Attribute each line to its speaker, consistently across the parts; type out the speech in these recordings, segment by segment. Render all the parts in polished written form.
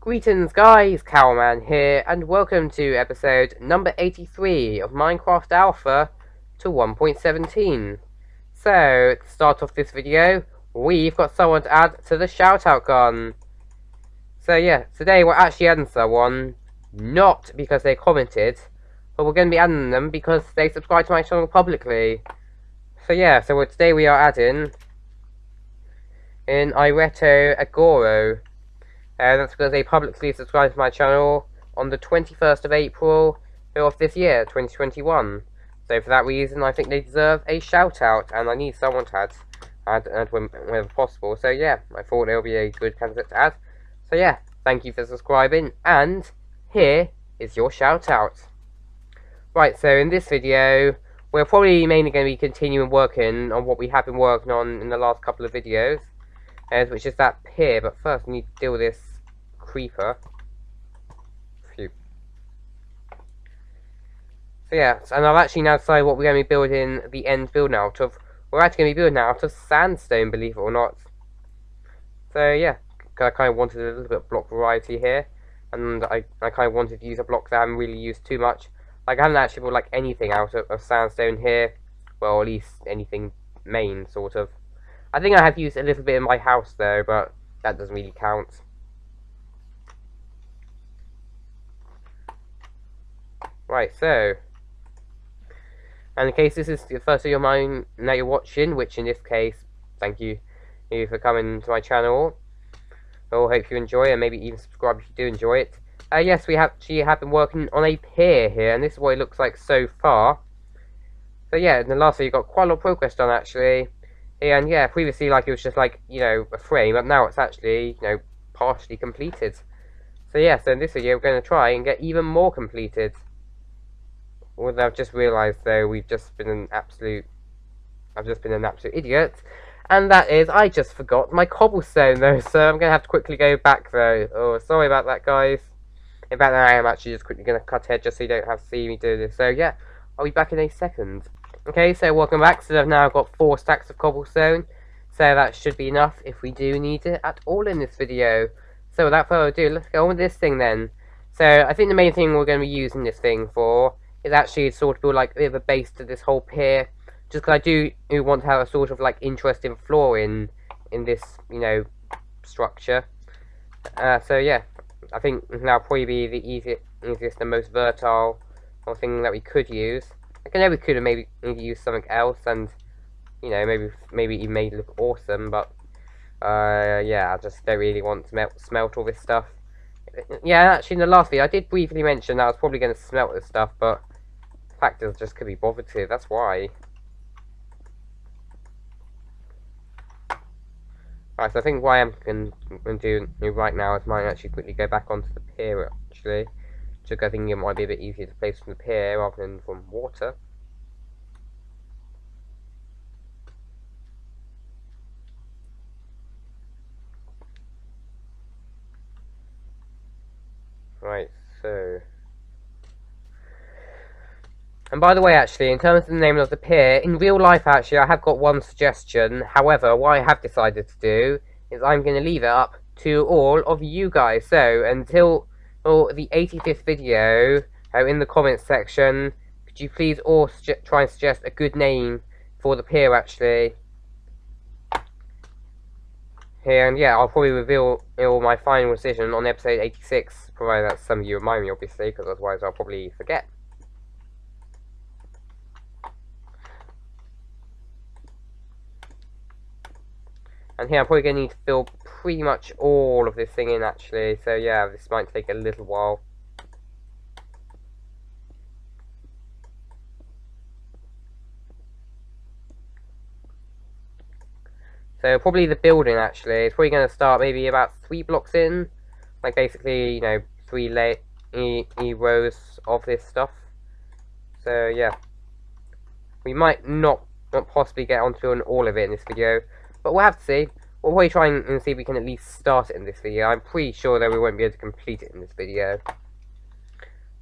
Speaker 1: Greetings guys, Cowman here, and welcome to episode number 83 of Minecraft Alpha to 1.17. So, to start off this video, we've got someone to add to the shoutout gun. So yeah, today we're actually adding someone, not because they commented, but we're going to be adding them because they subscribed to my channel publicly. So yeah, today we are adding in Ireto Agoro. That's because they publicly subscribed to my channel on the 21st of April of this year, 2021. So for that reason, I think they deserve a shout out, and I need someone to add whenever possible. So yeah, I thought they would be a good candidate to add. So yeah, thank you for subscribing, and here is your shout out. Right, so in this video, we're probably mainly going to be continuing working on what we have been working on in the last couple of videos, which is that pier. But first, we need to deal with this creeper. Phew. So yeah, and I've actually now decided what we're going to be building the end building out of. We're actually going to be building out of sandstone, believe it or not. So yeah, I kind of wanted a little bit of block variety here, and I kind of wanted to use a block that I haven't really used too much. Like, I haven't actually built like anything out of sandstone here. Well, at least anything main, sort of. I think I have used a little bit in my house though, but that doesn't really count. Right, so, and in case this is the first video of mine that you're watching, which in this case, thank you for coming to my channel. I hope you enjoy, and maybe even subscribe if you do enjoy it. Yes, we have been working on a pier here, and this is what it looks like so far. So yeah, in the last video you got quite a lot of progress done actually. And yeah, previously like it was just like, you know, a frame, but now it's actually, you know, partially completed. So yeah, so in this video we're going to try and get even more completed. Well, I've just realised though, I've just been an absolute idiot. And that is, I just forgot my cobblestone though, so I'm going to have to quickly go back though. Oh, sorry about that guys. In fact, I am actually just quickly going to cut ahead just so you don't have to see me do this. So yeah, I'll be back in a second. Okay, so welcome back. So I've now got 4 stacks of cobblestone. So that should be enough if we do need it at all in this video. So without further ado, let's go on with this thing then. So I think the main thing we're going to be using this thing for is actually sort of build like a bit of a base to this whole pier. Just because I do want to have a sort of like interesting floor in this, you know, structure. So yeah, I think that'll probably be the easiest and most versatile thing that we could use. Like, I know we could have maybe used something else, and you know, maybe even made it look awesome, but yeah, I just don't really want to smelt all this stuff. Yeah, actually in the last video I did briefly mention that I was probably going to smelt this stuff, but the fact is I just could be bothered to, that's why. Right, so I think what I am going to do right now is might actually quickly go back onto the pier actually. Just I think it might be a bit easier to place from the pier rather than from water. Right, so... And by the way, actually, in terms of the name of the pier, in real life, actually, I have got one suggestion. However, what I have decided to do is I'm going to leave it up to all of you guys. So, until the 85th video, in the comments section, could you please all try and suggest a good name for the pier, actually? Here, and yeah, I'll probably reveal my final decision on episode 86, provided that some of you remind me, obviously, because otherwise I'll probably forget. And here I'm probably going to need to fill pretty much all of this thing in actually, so yeah, this might take a little while. So probably the building actually is probably going to start maybe about 3 blocks in, like basically, you know, 3 rows of this stuff. So yeah, we might not possibly get onto all of it in this video, but we'll have to see. We'll probably try and see if we can at least start it in this video. I'm pretty sure that we won't be able to complete it in this video.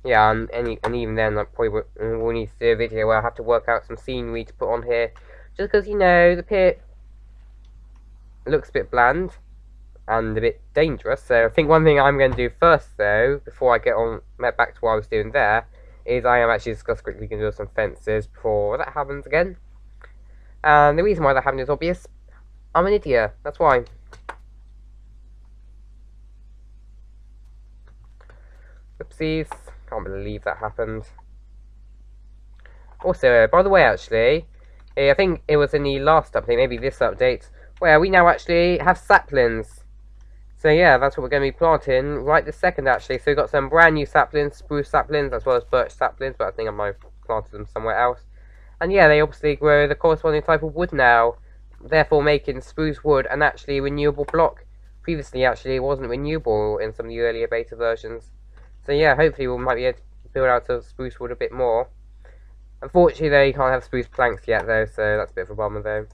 Speaker 1: Yeah, and even then, like, probably we'll need to do a video where I have to work out some scenery to put on here. Just because, you know, the pier looks a bit bland. and a bit dangerous. So I think one thing I'm going to do first, though, before I get on back to what I was doing there, is I am actually just quickly going to do some fences before that happens again. And the reason why that happened is obvious. I'm an idiot. That's why. Oopsies. Can't believe that happened. Also, by the way, actually, I think it was in the last update, maybe this update, where we now actually have saplings. So yeah, that's what we're going to be planting right this second, actually. So we've got some brand new saplings, spruce saplings, as well as birch saplings, but I think I might have planted them somewhere else. And yeah, they obviously grow the corresponding type of wood now, therefore making spruce wood an actually renewable block. Previously, actually, it wasn't renewable in some of the earlier beta versions. So yeah, hopefully we might be able to build out of spruce wood a bit more. Unfortunately, though, you can't have spruce planks yet, though, so that's a bit of a bummer, though.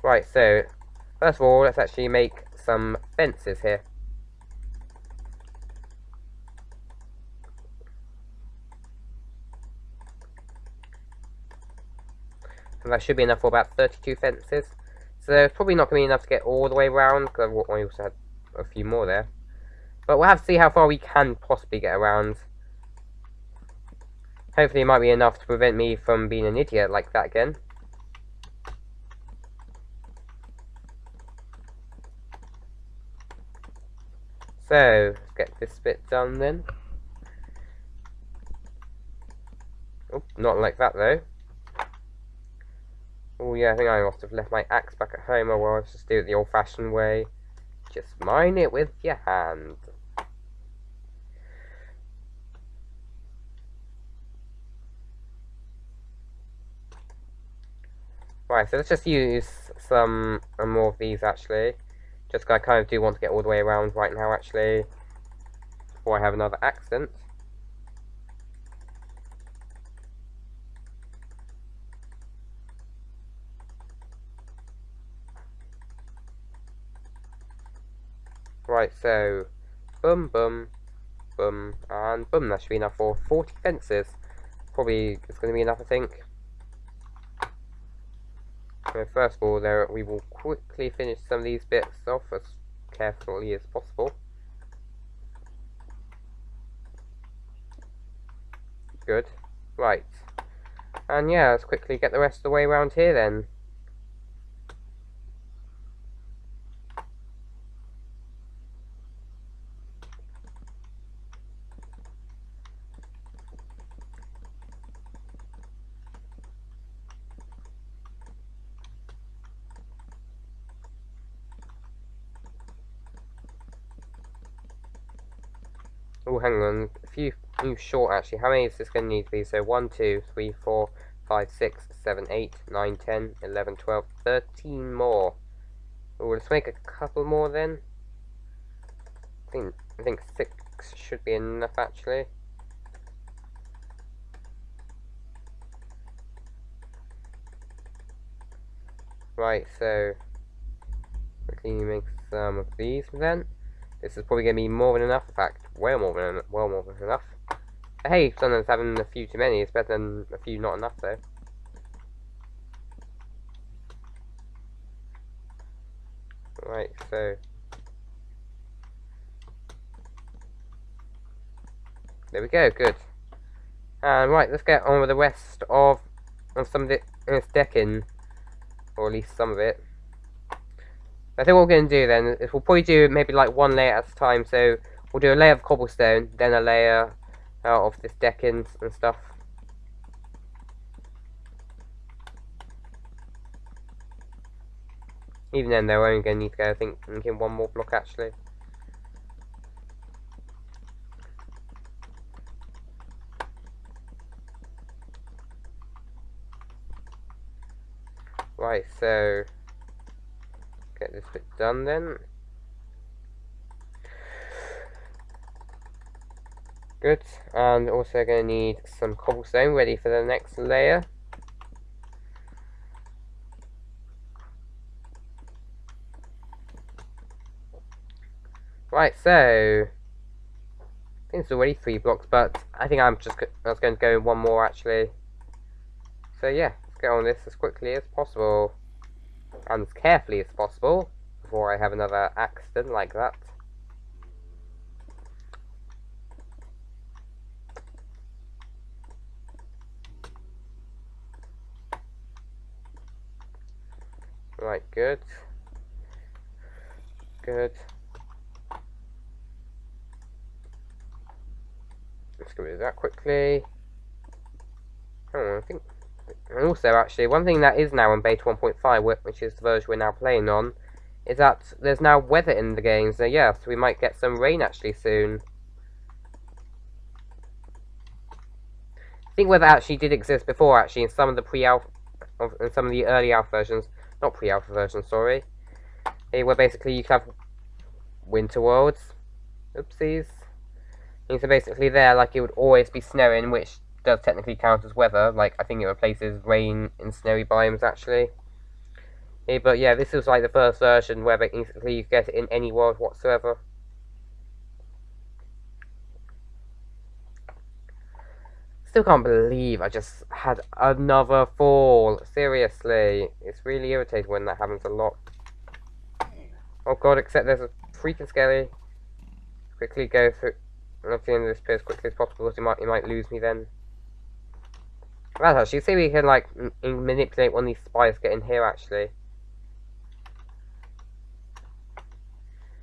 Speaker 1: Right, so, first of all, let's actually make some fences here. And that should be enough for about 32 fences. So it's probably not going to be enough to get all the way around, because I also had a few more there. But we'll have to see how far we can possibly get around. Hopefully it might be enough to prevent me from being an idiot like that again. So, let's get this bit done then. Oh, not like that though. Oh yeah, I think I must have left my axe back at home, or well, I'll just do it the old-fashioned way. Just mine it with your hand. Right, so let's just use some more of these actually. Just 'cause I kind of do want to get all the way around right now actually, before I have another accident. Right, so boom, boom, boom, and boom. That should be enough for 40 fences. Probably it's going to be enough, I think. So first of all, there we will quickly finish some of these bits off as carefully as possible. Good. Right. And yeah, let's quickly get the rest of the way around here then. Oh, hang on. A few short actually. How many is this going to need to be? So 1, 2, 3, 4, 5, 6, 7, 8, 9, 10, 11, 12, 13 more. Oh, let's make a couple more then. I think 6 should be enough actually. Right, so quickly make some of these then. This is probably going to be more than enough. In fact, well more than enough. Hey, sometimes having a few too many is better than a few not enough though. Right, so there we go, good. And right, let's get on with the rest of some of this decking, or at least some of it. I think what we're going to do then is we'll probably do maybe like one layer at a time. So we'll do a layer of cobblestone, then a layer of this decking and stuff. Even then, they're only going to need to go, I think, in one more block actually. Right, so get this bit done then. Good, and also going to need some cobblestone ready for the next layer. Right, so I think it's already 3 blocks, but I think I was going to go in one more actually. So yeah, let's get on this as quickly as possible. and as carefully as possible before I have another accident like that. Right, good. Good. Let's get rid of that quickly. Oh, I think. And also, actually, one thing that is now in beta 1.5, which is the version we're now playing on, is that there's now weather in the game. So yes, we might get some rain actually soon. I think weather actually did exist before, actually, in some of the pre-alpha, in some of the early alpha versions, not pre-alpha versions, sorry. Where basically you could have winter worlds. Oopsies. And so basically there, like, it would always be snowing, which does technically count as weather. Like, I think it replaces rain in snowy biomes, actually. But yeah, this was like the first version where basically you get it in any world whatsoever. Still can't believe I just had another fall. Seriously. It's really irritating when that happens a lot. Oh god, except there's a freaking skelly. Quickly go through at the end of this pier as quickly as possible, because you might lose me then. Right, actually, see we can like manipulate one of these spiders get in here actually.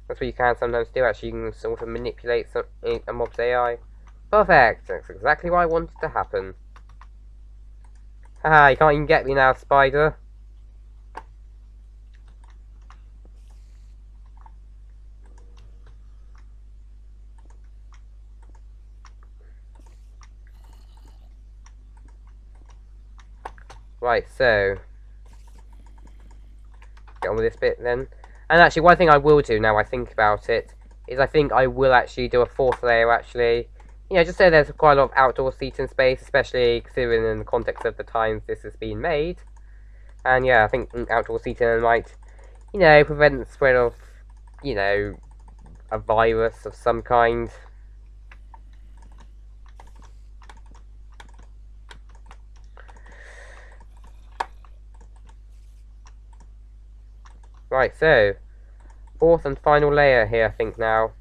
Speaker 1: That's what you can sometimes do actually, you can sort of manipulate a mob's AI. Perfect! That's exactly what I wanted to happen. Haha, you can't even get me now, spider. Right, so get on with this bit then. And actually, one thing I will do now I think about it is I think I will actually do a fourth layer actually. You know, just so there's quite a lot of outdoor seating space, especially considering in the context of the times this has been made. And yeah, I think outdoor seating might, you know, prevent the spread of, you know, a virus of some kind. Right, so fourth and final layer here, I think now.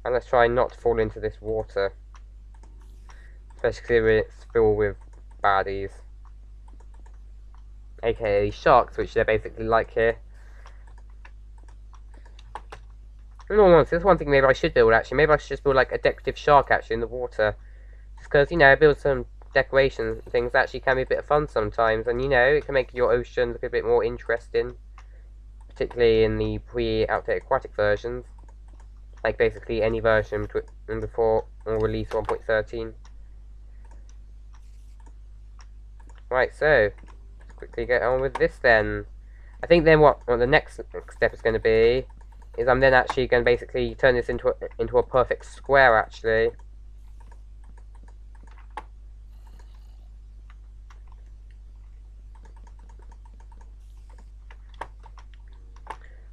Speaker 1: And let's try not to fall into this water. Especially if it's filled with baddies. AKA sharks, which they're basically like here. In all honesty, this one thing maybe I should build actually. Maybe I should just build like a decorative shark actually in the water. Just because, you know, build some decoration things actually can be a bit of fun sometimes. And, you know, it can make your ocean look a bit more interesting. Particularly in the pre-outdated aquatic versions. Like basically any version before or release 1.13. Right, so let's quickly get on with this then. I think then what the next step is going to be is I'm then actually going to basically turn this into a perfect square actually.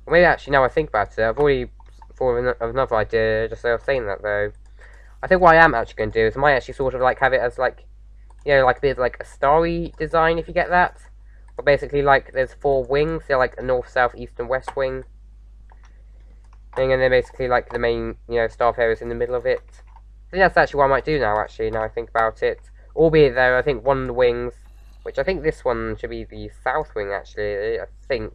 Speaker 1: Or maybe actually now I think about it, I've already thought of another idea just so I was saying that though. I think what I am actually going to do is I might actually sort of like have it as like, you know, like a bit of like a starry design if you get that. But basically like there's 4 wings, they're like a north, south, east and west wing. And then basically like the main, you know, star fair is in the middle of it. I think that's actually what I might do now actually, now I think about it. Albeit though, I think one of the wings, which I think this one should be the south wing actually, I think.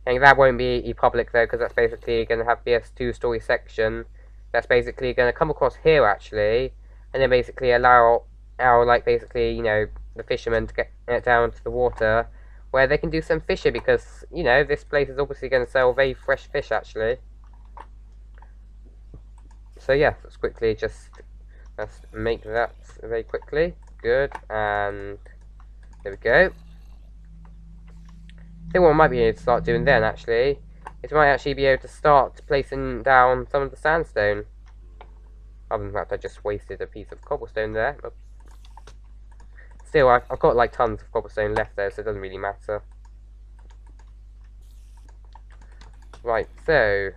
Speaker 1: And that won't be public though, because that's basically going to have this 2-story section. That's basically going to come across here actually, and then basically allow our, like basically, you know, the fishermen to get down to the water, where they can do some fishing, because, you know, this place is obviously going to sell very fresh fish actually. So yeah, let's quickly just let's make that very quickly. Good, and there we go. I think what I might be able to start doing then actually is I might actually be able to start placing down some of the sandstone. Other than that, I just wasted a piece of cobblestone there. Oops. Still, I've got like tons of cobblestone left there, so it doesn't really matter. Right, so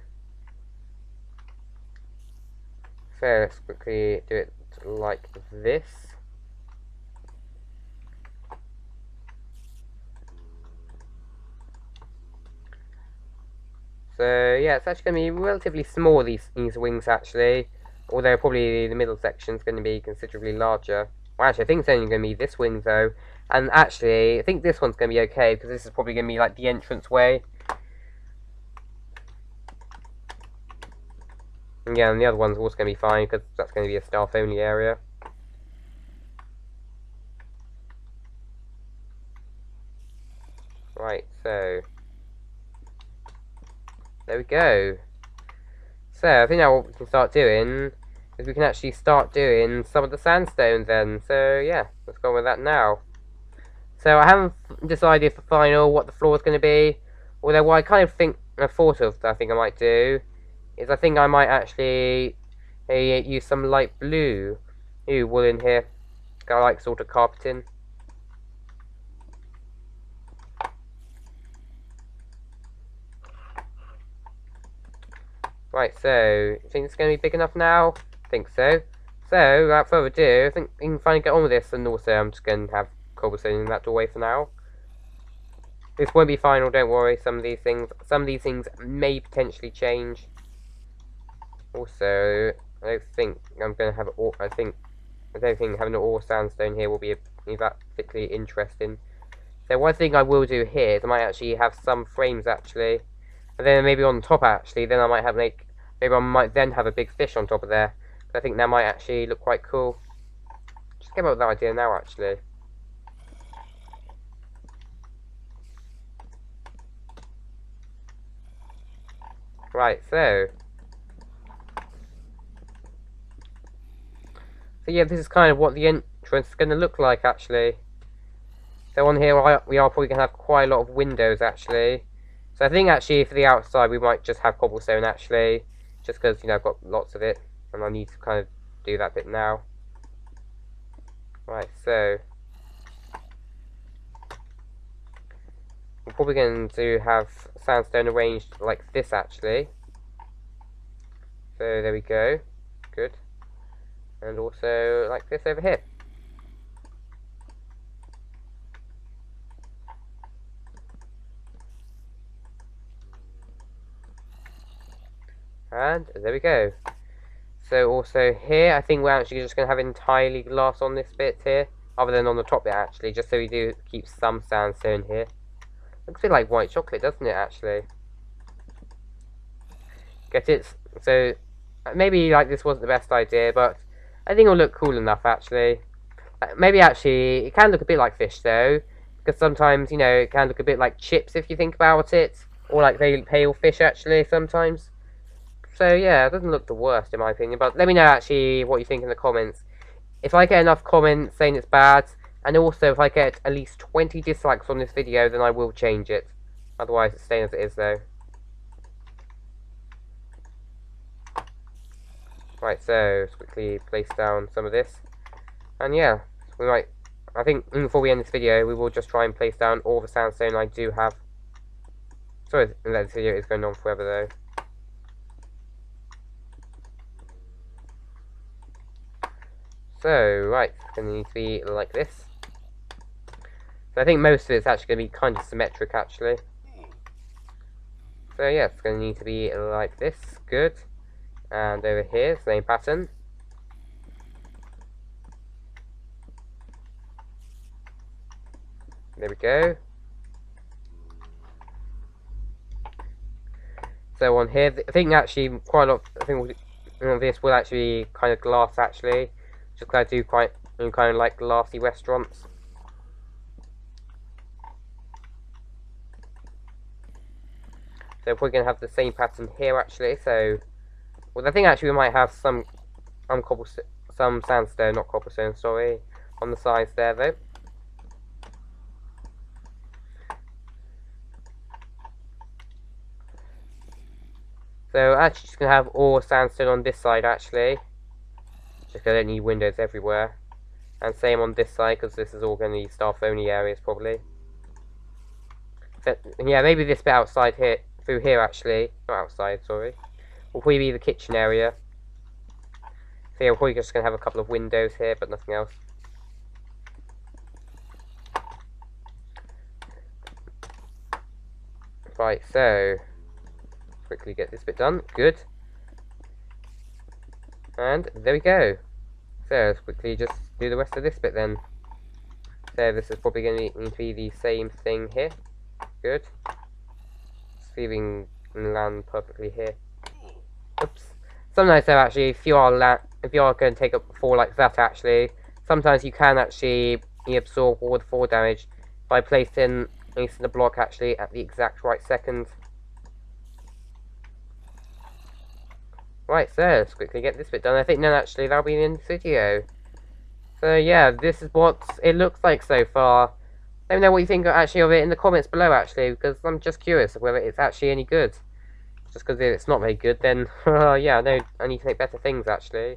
Speaker 1: let's quickly do it like this. So yeah, it's actually going to be relatively small, these wings actually. Although probably the middle section is going to be considerably larger. Well, actually, I think it's only going to be this wing though. And actually, I think this one's going to be okay, because this is probably going to be like the entrance way. And yeah, and the other one's also going to be fine, because that's going to be a staff only area. Right, so there we go. So I think now what we can start doing is we can actually start doing some of the sandstone then. So yeah, let's go with that now. So I haven't decided for final what the floor is going to be. Although what I kind of think, I thought of, that I think I might do, is I think I might actually use some light blue wool in here. I like sort of carpeting. Right, so, you think it's going to be big enough now? I think so. So, without further ado, I think we can finally get on with this, and also I'm just going to have cobblestone in that doorway for now. This won't be final, don't worry, some of these things may potentially change. Also, I don't think I'm going to have all, I don't think having an all sandstone here will be that particularly interesting. So one thing I will do here is I might actually have some frames actually. And then maybe on top actually, then I might have maybe I might then have a big fish on top of there. I think that might actually look quite cool. Just came up with that idea now actually. Right, so yeah, this is kind of what the entrance is going to look like actually. So on here we are probably going to have quite a lot of windows actually. So I think actually for the outside we might just have cobblestone actually. Just because, you know, I've got lots of it. And I need to kind of do that bit now. Right, so we're probably going to have sandstone arranged like this actually. So there we go. Good. And also like this over here. And there we go. So also here, I think we're actually just going to have entirely glass on this bit here. Other than on the top bit actually, just so we do keep some sandstone here. Looks a bit like white chocolate, doesn't it actually? Get it? So maybe like this wasn't the best idea, but I think it'll look cool enough actually. Maybe actually, it can look a bit like fish though. Because sometimes, you know, it can look a bit like chips if you think about it. Or like very pale fish actually sometimes. So yeah, it doesn't look the worst in my opinion, but let me know actually what you think in the comments. If I get enough comments saying it's bad, and also if I get at least 20 dislikes on this video, then I will change it. Otherwise it's staying as it is though. Right, so let's quickly place down some of this. And yeah, we might, I think before we end this video, we will just try and place down all the sandstone I do have. Sorry, this video is going on forever though. So, right, it's going to need to be like this. So I think most of it's actually going to be kind of symmetric, actually. So yeah, it's going to need to be like this. Good. And over here, same pattern. There we go. So on here, I think actually quite a lot, I think this will actually be kind of glass, actually. Just going to do quite kind of like glassy restaurants. So we're going to have the same pattern here actually. So, well, I think actually we might have some some sandstone, not cobblestone, sorry, on the sides there though. So actually, just going to have all sandstone on this side actually. Just because I don't need windows everywhere. And same on this side, because this is all going to be staff only areas probably. So, yeah, maybe this bit outside here, through here actually, not outside, sorry, will probably be the kitchen area. So yeah, we're probably just going to have a couple of windows here, but nothing else. Right, so quickly get this bit done. Good. And there we go. So let's quickly just do the rest of this bit then. So this is probably going to be the same thing here. Good. Just see if we can land perfectly here. Oops. Sometimes though, actually, if you are going to take a fall like that, actually, sometimes you can actually absorb all the fall damage by placing the block actually at the exact right second. Right, so let's quickly get this bit done. I think then actually that'll be the end of the video. So yeah, this is what it looks like so far. Let me know what you think actually of it in the comments below actually, because I'm just curious of whether it's actually any good. Just because if it's not very good, then yeah, no, I need to make better things actually.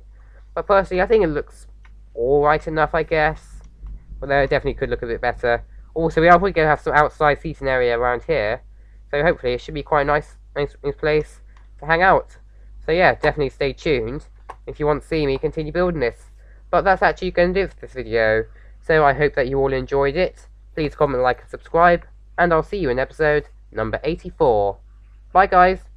Speaker 1: But personally, I think it looks alright enough, I guess. Although it definitely could look a bit better. Also, we are probably going to have some outside seating area around here. So hopefully it should be quite a nice place to hang out. So yeah, definitely stay tuned if you want to see me continue building this. But that's actually going to do it for this video. So I hope that you all enjoyed it. Please comment, like, and subscribe. And I'll see you in episode number 84. Bye guys!